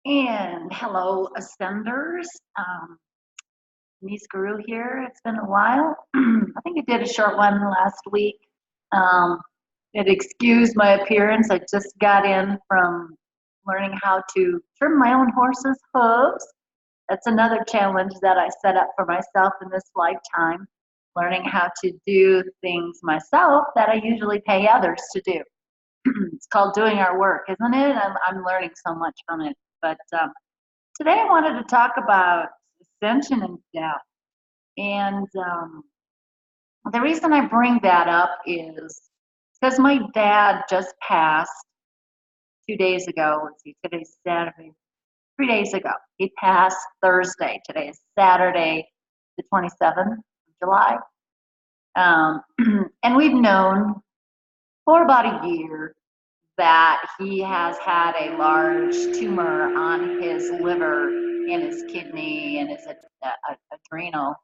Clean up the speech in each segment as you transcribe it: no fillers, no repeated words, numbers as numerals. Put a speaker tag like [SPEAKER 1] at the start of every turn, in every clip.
[SPEAKER 1] And hello, Ascenders. Denise Guru here. It's been a while. I think I did a short one last week. Um, it excused my appearance. I just got in from learning how to trim my own horse's hooves. That's another challenge that I set up for myself in this lifetime, learning how to do things myself that I usually pay others to do. It's called doing our work, isn't it? I'm learning so much from it. But today I wanted to talk about ascension and death. And the reason I bring that up is because my dad just passed 2 days ago. Let's see, today's Saturday. 3 days ago. He passed Thursday. Today is Saturday, the 27th of July. Um, and we've known for about a year that he has had a large tumor on his liver, in his kidney, and his adrenal.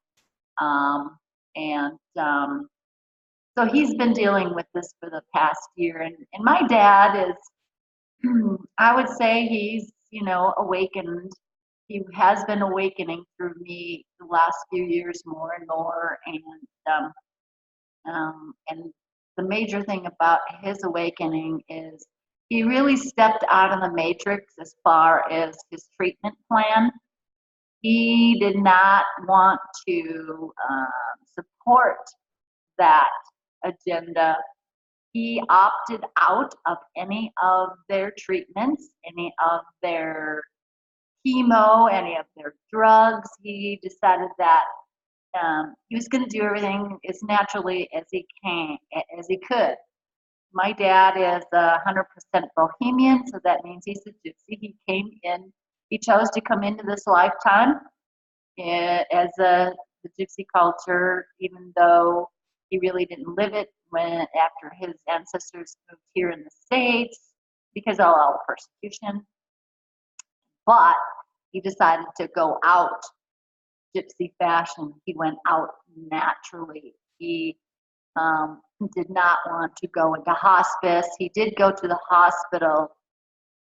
[SPEAKER 1] Um, and so he's been dealing with this for the past year. And my dad is, I would say he's, awakened. He has been awakening through me the last few years more and more. And the major thing about his awakening is he really stepped out of the matrix as far as his treatment plan. He did not want to support that agenda. He opted out of any of their treatments, any of their chemo, any of their drugs. He decided that he was going to do everything as naturally as he can, as he could. My dad is 100% Bohemian, so that means he's a gypsy. He chose to come into this lifetime as the gypsy culture, even though he really didn't live it after his ancestors moved here in the States because of all the persecution. But he decided to go out gypsy fashion. He went out naturally. He did not want to go into hospice. He did go to the hospital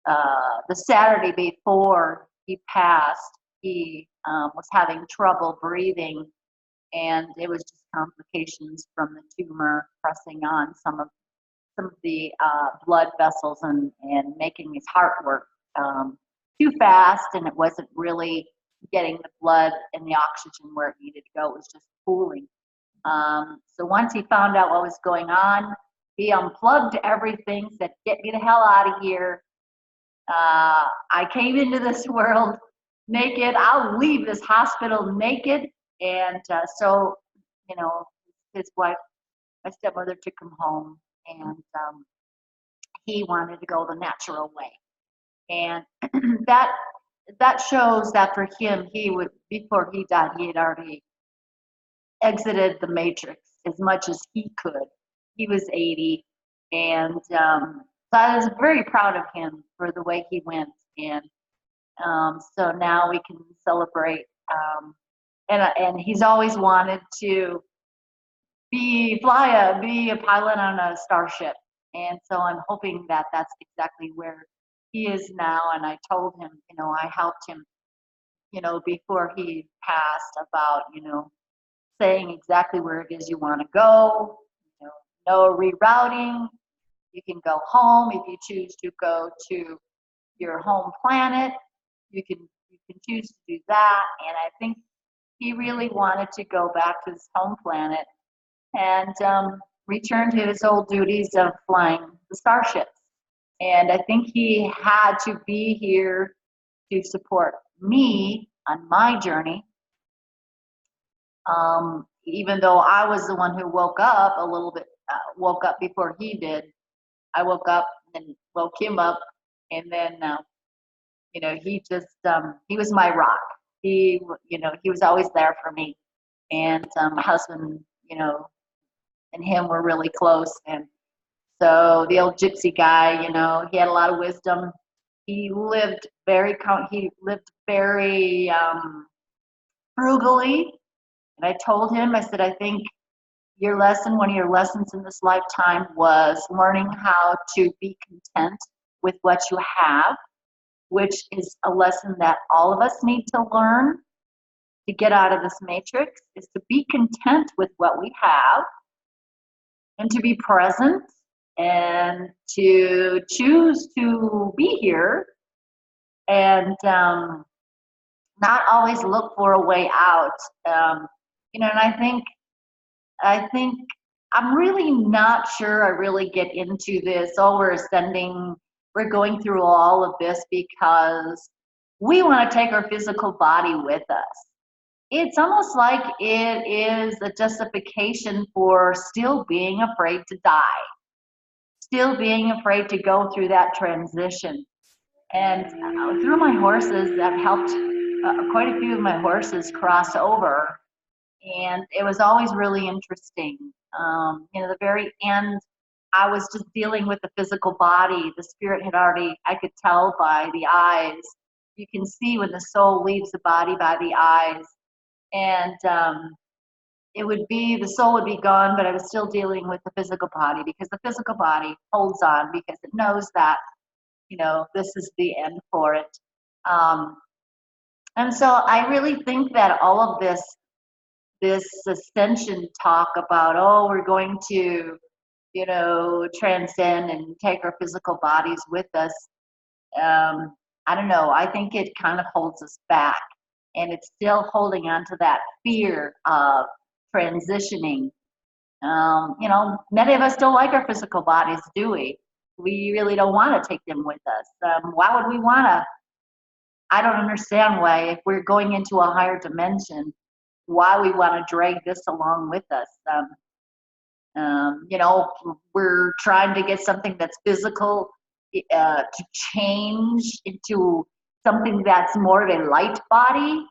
[SPEAKER 1] the Saturday before he passed. He was having trouble breathing, and it was just complications from the tumor pressing on some of the blood vessels and making his heart work too fast, and it wasn't really getting the blood and the oxygen where it needed to go. It was just pooling. So once he found out what was going on, he unplugged everything, said, "Get me the hell out of here. I came into this world naked. I'll leave this hospital naked." And so, his wife, my stepmother, took him home, and he wanted to go the natural way. And that shows that for him, he would, before he died, he had already exited the matrix as much as he could. He was 80, and so I was very proud of him for the way he went. And so now we can celebrate. And he's always wanted to be a pilot on a starship. And so I'm hoping that that's exactly where he is now. And I told him, I helped him, before he passed, about, saying exactly where it is you want to go, no rerouting. You can go home if you choose to go to your home planet. You can choose to do that. And I think he really wanted to go back to his home planet and return to his old duties of flying the starships. And I think he had to be here to support me on my journey. Even though I was the one who woke up a little bit, woke up before he did. I woke up and woke him up, and then, he just, he was my rock. He was always there for me. And my husband, and him were really close. And so the old gypsy guy, he had a lot of wisdom. He lived very frugally. And I told him, I said, I think one of your lessons in this lifetime was learning how to be content with what you have. which is a lesson that all of us need to learn to get out of this matrix, is to be content with what we have and to be present and to choose to be here and not always look for a way out. You know, and I think I'm really not sure I really get into this, oh, we're ascending, we're going through all of this because we want to take our physical body with us. It's almost like it is a justification for still being afraid to die, still being afraid to go through that transition. And through my horses, I've helped quite a few of my horses cross over, and it was always really interesting. You know, the very end, I was just dealing with the physical body. The spirit had already, I could tell by the eyes. You can see when the soul leaves the body by the eyes. And it would be, the soul would be gone, but I was still dealing with the physical body because the physical body holds on because it knows that, you know, this is the end for it. And so I really think that all of this ascension talk about, oh, we're going to, you know, transcend and take our physical bodies with us, I don't know, I think it kind of holds us back, and it's still holding on to that fear of transitioning. You know, many of us don't like our physical bodies, do we? We really don't want to take them with us. Why would we want to? I don't understand why, if we're going into a higher dimension, why we want to drag this along with us. You know, we're trying to get something that's physical to change into something that's more of a light body.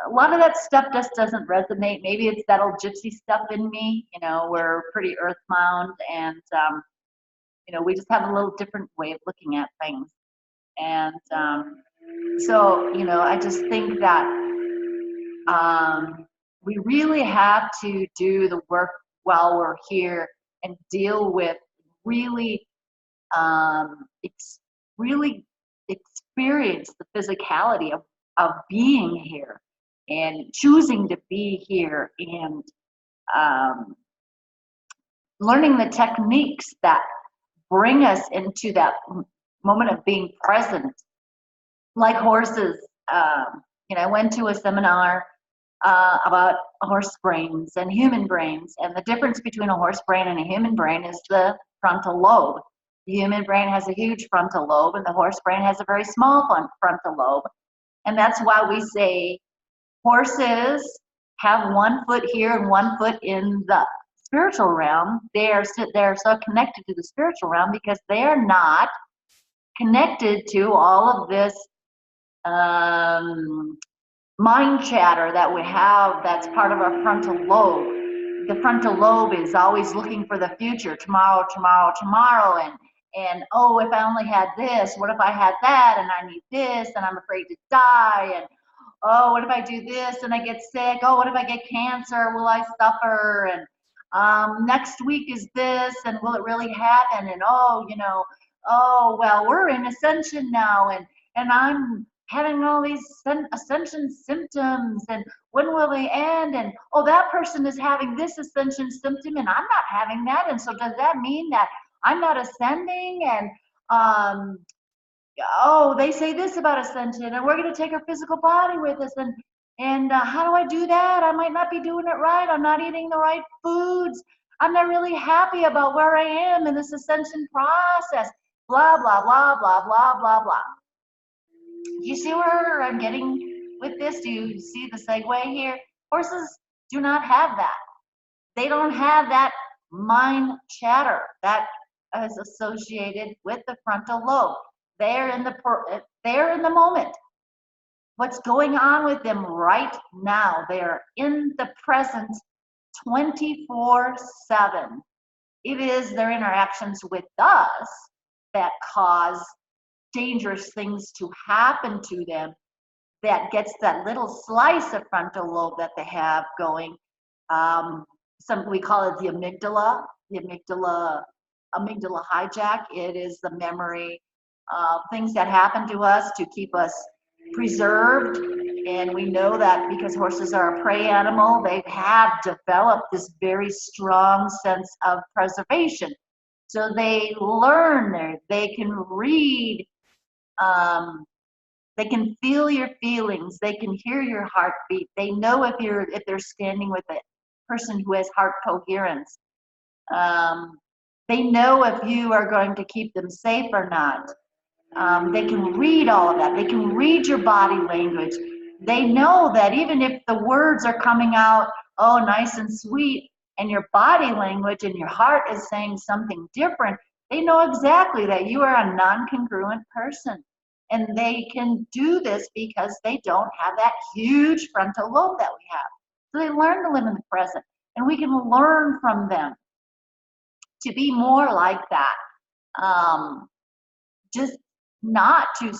[SPEAKER 1] A lot of that stuff just doesn't resonate. Maybe it's that old gypsy stuff in me. You know, we're pretty earthbound, and you know, we just have a little different way of looking at things. And so, you know, I just think that we really have to do the work while we're here and deal with really, really experience the physicality of being here and choosing to be here, and learning the techniques that bring us into that moment of being present, like horses. You know, I went to a seminar about horse brains and human brains, and the difference between a horse brain and a human brain is the frontal lobe. The human brain has a huge frontal lobe, and the horse brain has a very small frontal lobe. And that's why we say horses have 1 foot here and 1 foot in the spiritual realm. They're so connected to the spiritual realm because they're not connected to all of this mind chatter that we have that's part of our frontal lobe. The frontal lobe is always looking for the future, tomorrow, tomorrow, tomorrow, and oh, if I only had this, what if I had that, and I need this, and I'm afraid to die, and oh, what if I do this and I get sick? Oh, what if I get cancer? Will I suffer? And next week is this, and will it really happen? And oh, you know, oh, well, we're in ascension now, and I'm having all these ascension symptoms, and when will they end? And oh, that person is having this ascension symptom, and I'm not having that. And so does that mean that I'm not ascending? And oh, they say this about ascension, and we're going to take our physical body with us, and how do I do that? I might not be doing it right. I'm not eating the right foods. I'm not really happy about where I am in this ascension process. Blah, blah, blah, blah, blah, blah, blah. You see where I'm getting with this? Do you see the segue here? Horses do not have that. They don't have that mind chatter that is associated with the frontal lobe. They're in the moment. What's going on with them right now? They're in the present 24/7. It is their interactions with us that cause dangerous things to happen to them, that gets that little slice of frontal lobe that they have going. We call it the amygdala hijack. It is the memory things that happen to us to keep us preserved. And we know that because horses are a prey animal, they have developed this very strong sense of preservation. So they learn, they can read, they can feel your feelings, they can hear your heartbeat. They know if they're standing with a person who has heart coherence. They know if you are going to keep them safe or not. They can read all of that. They can read your body language. They know that even if the words are coming out, oh, nice and sweet, and your body language and your heart is saying something different, they know exactly that you are a non-congruent person. And they can do this because they don't have that huge frontal lobe that we have. So they learn to live in the present. And we can learn from them to be more like that. Just not to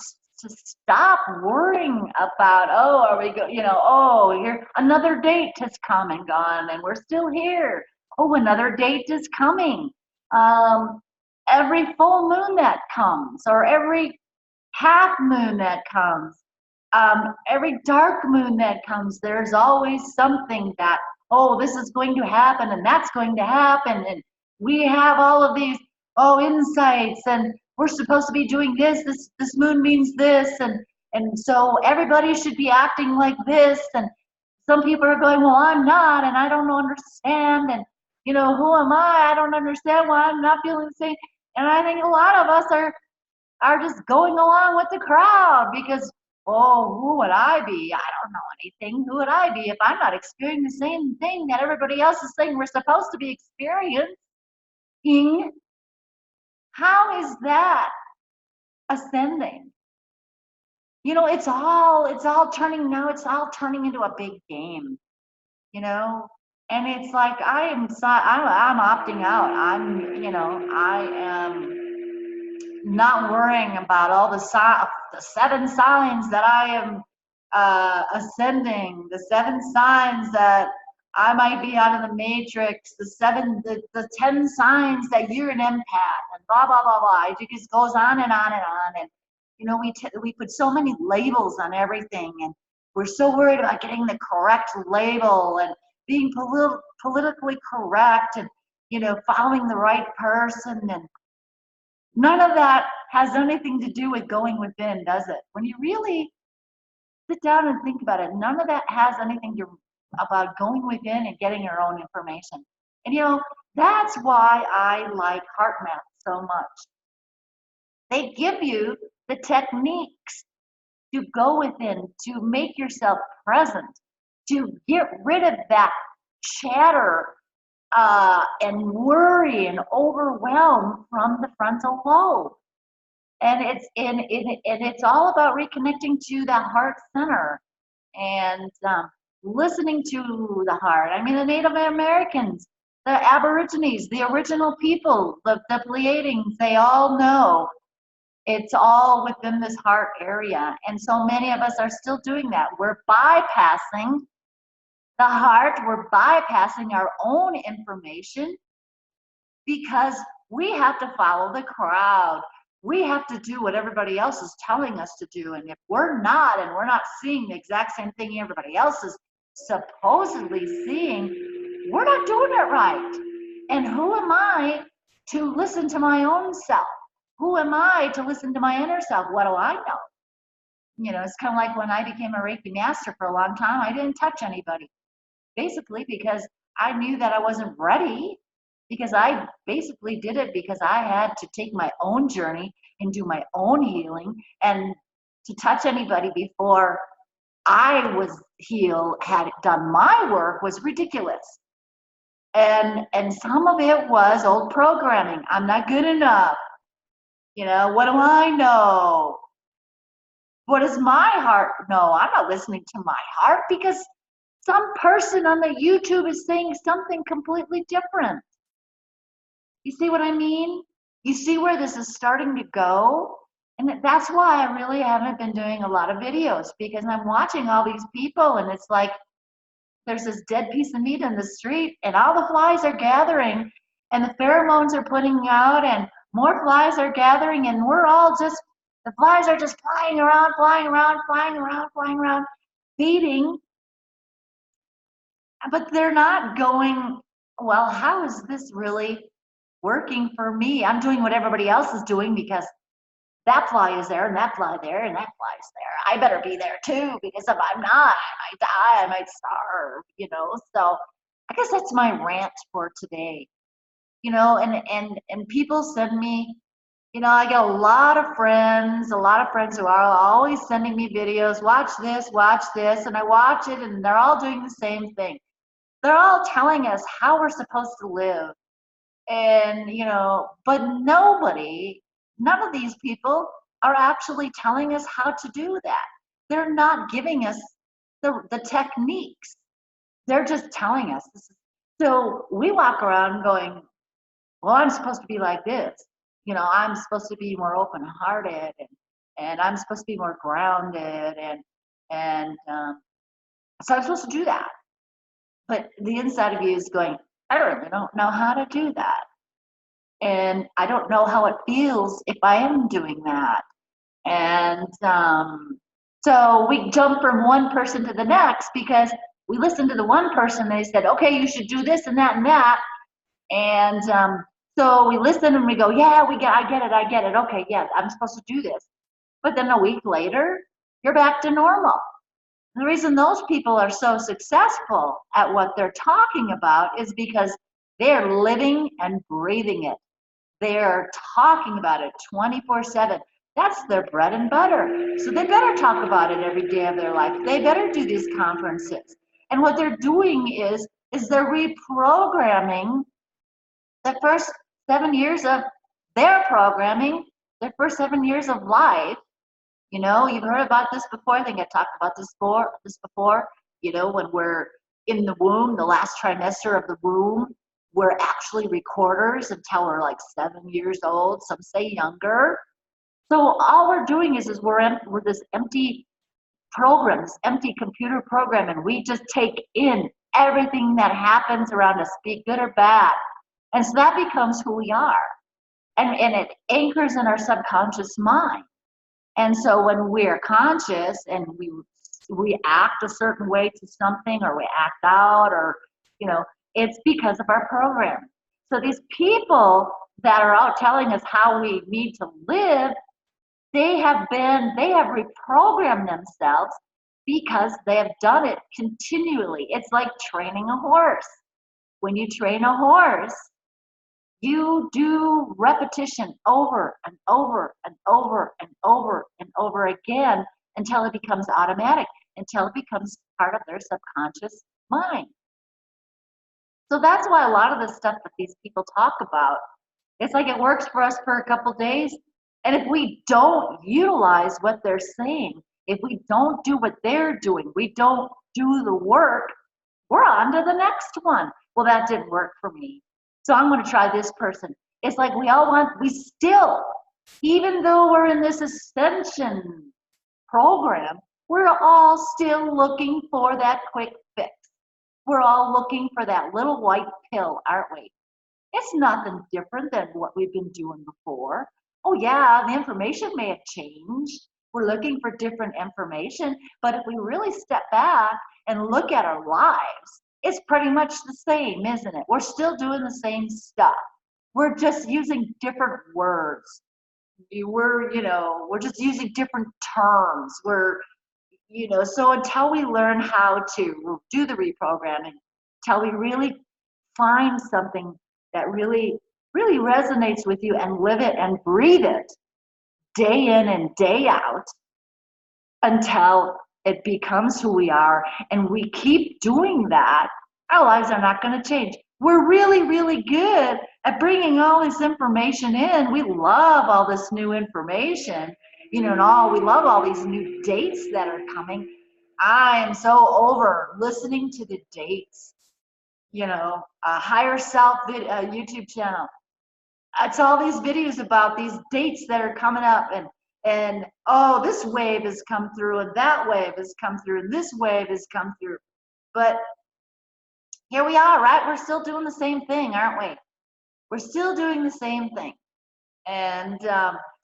[SPEAKER 1] stop worrying about, oh, are we go, oh, here another date has come and gone and we're still here. Oh, another date is coming. Every full moon that comes, or every half moon that comes, every dark moon that comes, there's always something that, oh, this is going to happen and that's going to happen, and we have all of these, insights, and we're supposed to be doing this moon means this, and so everybody should be acting like this, and some people are going, well, I'm not, and I don't understand, and who am I don't understand why I'm not feeling the same. And I think a lot of us are just going along with the crowd because, oh, who would I be? I don't know anything. Who would I be if I'm not experiencing the same thing that everybody else is saying we're supposed to be experiencing? How is that ascending? It's all turning now. It's all turning into a big game, and it's like I'm opting out. I am not worrying about all the 7 signs that I am ascending, the 7 signs that I might be out of the matrix, the 10 signs that you're an empath, and blah blah blah blah. It just goes on and on and on. And we put so many labels on everything, and we're so worried about getting the correct label and being politically correct, and following the right person, and none of that has anything to do with going within, does it? When you really sit down and think about it, none of that has anything about going within and getting your own information. And that's why I like heart math so much. They give you the techniques to go within, to make yourself present, to get rid of that chatter and worry and overwhelm from the frontal lobe. And it's all about reconnecting to the heart center and listening to the heart. I mean, the Native Americans, the Aborigines, the original people, the Pleiadians, they all know it's all within this heart area. And so many of us are still doing that. We're bypassing the heart, we're bypassing our own information because we have to follow the crowd. We have to do what everybody else is telling us to do. And if we're not, and we're not seeing the exact same thing everybody else is supposedly seeing, we're not doing it right. And who am I to listen to my own self? Who am I to listen to my inner self? What do I know? It's kind of like when I became a Reiki master for a long time, I didn't touch anybody. Basically because I knew that I wasn't ready, because I basically did it because I had to take my own journey and do my own healing, and to touch anybody before I was healed, had done my work, was ridiculous. And some of it was old programming. I'm not good enough. What do I know? What does my heart know? I'm not listening to my heart because some person on the YouTube is saying something completely different. You see what I mean? You see where this is starting to go? And that's why I really haven't been doing a lot of videos, because I'm watching all these people and it's like there's this dead piece of meat in the street and all the flies are gathering and the pheromones are putting out and more flies are gathering and we're all just The flies are just flying around, flying around, flying around, flying around, feeding, but they're not going, well, how is this really working for me? I'm doing what everybody else is doing because that fly is there and that fly there and that fly's there. I better be there too, because if I'm not, I might die, I might starve, So I guess that's my rant for today. And people send me, I get a lot of friends who are always sending me videos, watch this, and I watch it, and they're all doing the same thing. They're all telling us how we're supposed to live. And, but none of these people are actually telling us how to do that. They're not giving us the techniques. They're just telling us. So we walk around going, well, I'm supposed to be like this. I'm supposed to be more open-hearted, and I'm supposed to be more grounded, and so I'm supposed to do that. But the inside of you is going, I really don't know how to do that. And I don't know how it feels if I am doing that. And so we jump from one person to the next because we listened to the one person, they said, okay, you should do this and that and that. And so we listen and we go, yeah, I get it. Okay, yeah, I'm supposed to do this. But then a week later, you're back to normal. The reason those people are so successful at what they're talking about is because they're living and breathing it. They're talking about it 24/7. That's their bread and butter. So they better talk about it every day of their life. They better do these conferences. And what they're doing is they're reprogramming the first 7 years of their programming, their first 7 years of life. You've heard about this before. I think I talked about this before. When we're in the womb, the last trimester of the womb, we're actually recorders until we're like 7 years old. Some say younger. So all we're doing is we're this empty program, this empty computer program, and we just take in everything that happens around us, be good or bad. And so that becomes who we are. And it anchors in our subconscious mind. And so when we're conscious and we act a certain way to something, or we act out, or it's because of our program. So these people that are out telling us how we need to live, they have reprogrammed themselves because they have done it continually. It's like training a horse. When you train a horse, you do repetition over and over and over and over and over again until it becomes automatic, until it becomes part of their subconscious mind. So that's why a lot of the stuff that these people talk about, it's like it works for us for a couple days. And if we don't utilize what they're saying, if we don't do what they're doing, we don't do the work, we're on to the next one. Well, that didn't work for me, so I'm going to try this person. It's like we still, even though we're in this ascension program, we're all still looking for that quick fix. We're all looking for that little white pill, aren't we? It's nothing different than what we've been doing before. Oh yeah, the information may have changed. We're looking for different information, but if we really step back and look at our lives, it's pretty much the same, isn't it? We're still doing the same stuff. We're just using different words. We're just using different terms. So until we learn how to do the reprogramming, until we really find something that really, really resonates with you and live it and breathe it day in and day out, until it becomes who we are, and we keep doing that, our lives are not going to change. We're really, really good at bringing all this information in. We love all this new information, and we love all these new dates that are coming. I am so over listening to the dates. A higher self YouTube channel. It's all these videos about these dates that are coming up, and oh, this wave has come through, and that wave has come through, and this wave has come through. But here we are, right? We're still doing the same thing, aren't we? We're still doing the same thing. And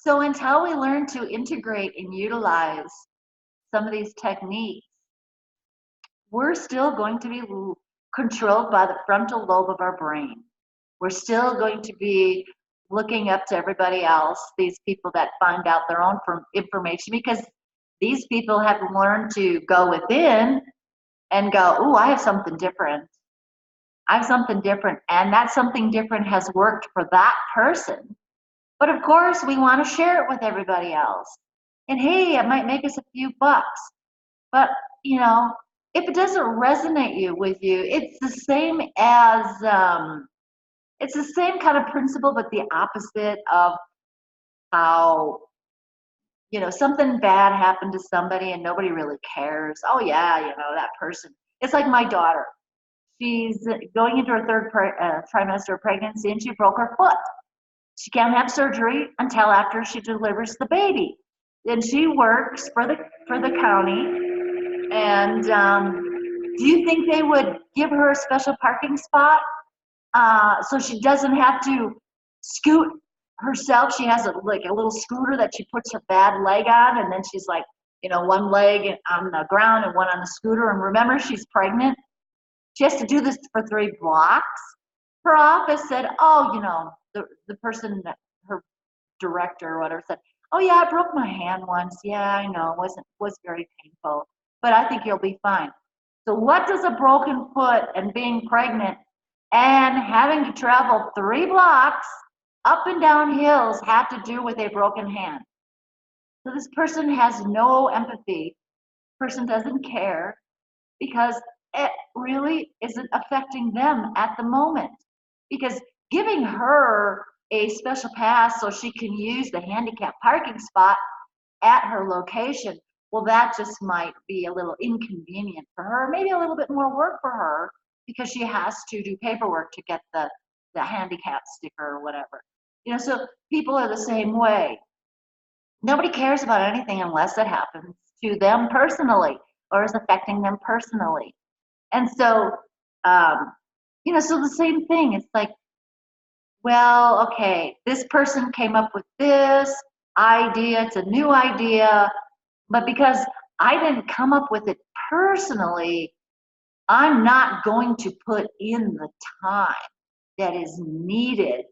[SPEAKER 1] So until we learn to integrate and utilize some of these techniques, we're still going to be controlled by the frontal lobe of our brain. We're still going to be looking up to everybody else, these people that find out their own information, because these people have learned to go within and go, "Ooh, I have something different. I have something different." And that something different has worked for that person. But of course, we want to share it with everybody else. And hey, it might make us a few bucks. But, if it doesn't resonate with you, it's the same as, it's the same kind of principle, but the opposite of how, something bad happened to somebody and nobody really cares. Oh, yeah, that person. It's like my daughter. She's going into her third trimester of pregnancy and she broke her foot. She can't have surgery until after she delivers the baby. Then she works for the county. And do you think they would give her a special parking spot so she doesn't have to scoot herself? She has like a little scooter that she puts her bad leg on, and then she's like, one leg on the ground and one on the scooter. And remember, she's pregnant. She has to do this for 3 blocks. Her office said, oh, the person, her director or whatever said, "Oh yeah, I broke my hand once. Yeah, I know, was very painful, but I think you'll be fine." So what does a broken foot and being pregnant and having to travel 3 blocks up and down hills have to do with a broken hand? So this person has no empathy. Person doesn't care because it really isn't affecting them at the moment. Because giving her a special pass so she can use the handicap parking spot at her location, well, that just might be a little inconvenient for her, maybe a little bit more work for her because she has to do paperwork to get the handicap sticker or whatever. So people are the same way. Nobody cares about anything unless it happens to them personally or is affecting them personally. And so, so the same thing. It's like, well, okay, this person came up with this idea. It's a new idea. But because I didn't come up with it personally, I'm not going to put in the time that is needed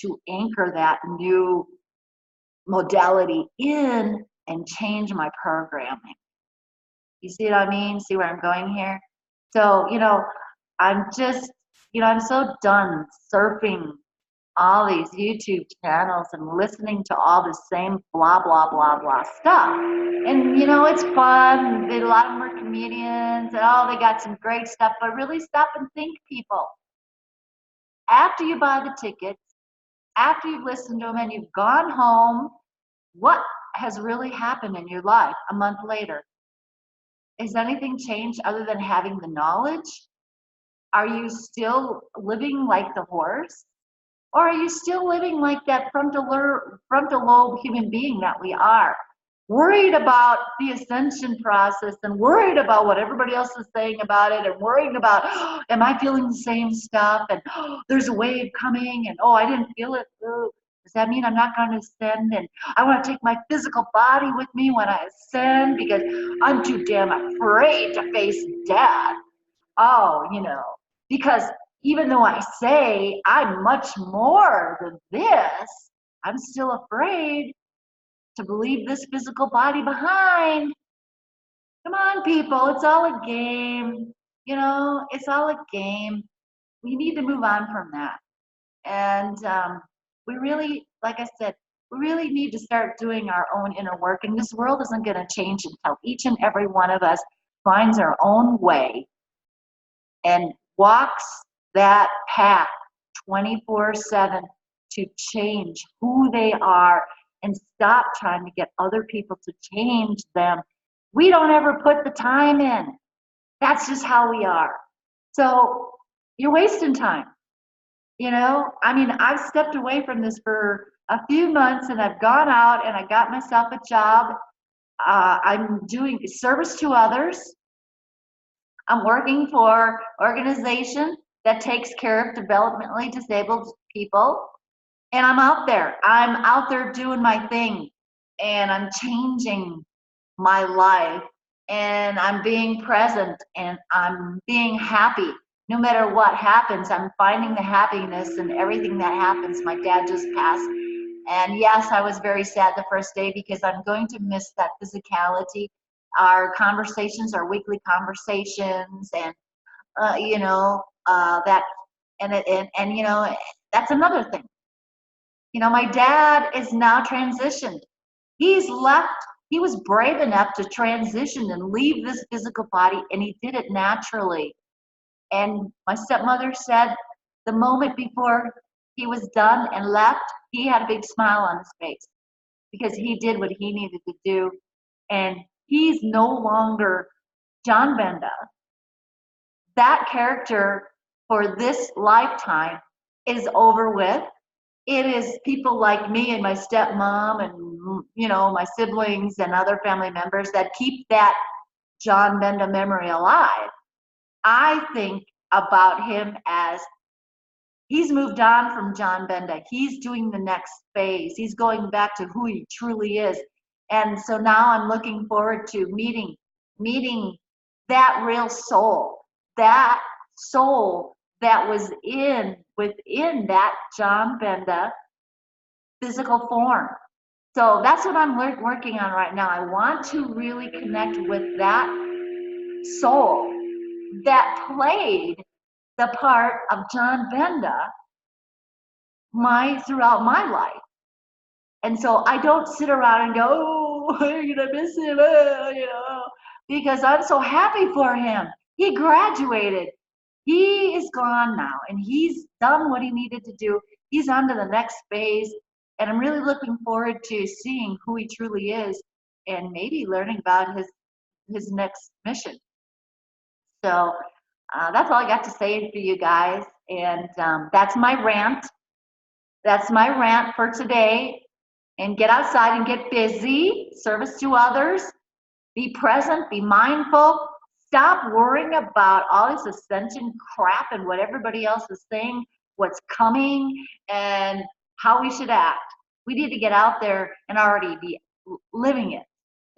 [SPEAKER 1] to anchor that new modality in and change my programming. You see what I mean? See where I'm going here? So, I'm just, I'm so done surfing all these YouTube channels and listening to all the same blah, blah, blah, blah stuff. And, it's fun. A lot of them are comedians and, they got some great stuff. But really stop and think, people. After you buy the tickets, after you've listened to them and you've gone home, what has really happened in your life a month later? Has anything changed other than having the knowledge? Are you still living like the horse? Or are you still living like that frontal lobe human being that we are? Worried about the ascension process and worried about what everybody else is saying about it and worried about, am I feeling the same stuff? And there's a wave coming and I didn't feel it. Does that mean I'm not going to ascend? And I want to take my physical body with me when I ascend because I'm too damn afraid to face death. Because even though I say I'm much more than this, I'm still afraid to leave this physical body behind. Come on, people, it's all a game. It's all a game. We need to move on from that. And we really, like I said, we really need to start doing our own inner work. And this world isn't going to change until each and every one of us finds our own way and walks that path 24/7 to change who they are and stop trying to get other people to change them. We don't ever put the time in. That's just how we are. So you're wasting time. I've stepped away from this for a few months and I've gone out and I got myself a job. I'm doing service to others. I'm working for an organization that takes care of developmentally disabled people. And I'm out there. I'm out there doing my thing, and I'm changing my life, and I'm being present, and I'm being happy. No matter what happens, I'm finding the happiness in everything that happens. My dad just passed. And yes, I was very sad the first day because I'm going to miss that physicality. Our conversations, our weekly conversations, and that, and that's another thing. My dad is now transitioned. He's left. He was brave enough to transition and leave this physical body, and he did it naturally. And my stepmother said the moment before he was done and left, he had a big smile on his face because he did what he needed to do. And he's no longer John Benda. That character for this lifetime is over with. It is people like me and my stepmom and my siblings and other family members that keep that John Benda memory alive. I think about him as he's moved on from John Benda. He's doing the next phase. He's going back to who he truly is. And so now I'm looking forward to meeting that real soul, that soul that was within that John Benda physical form. So that's what I'm working on right now. I want to really connect with that soul that played the part of John Benda throughout my life. And so I don't sit around and go, oh, I'm gonna miss him, because I'm so happy for him. He graduated. He is gone now, and he's done what he needed to do. He's on to the next phase, and I'm really looking forward to seeing who he truly is, and maybe learning about his next mission. So that's all I got to say for you guys, and that's my rant. That's my rant for today. And get outside and get busy, service to others, be present, be mindful, stop worrying about all this ascension crap and what everybody else is saying, what's coming, and how we should act. We need to get out there and already be living it.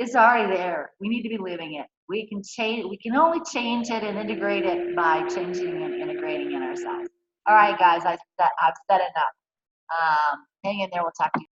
[SPEAKER 1] It's already there. We need to be living it. We can change. We can only change it and integrate it by changing and integrating in ourselves. All right, guys, I've said enough. Hang in there. We'll talk to you.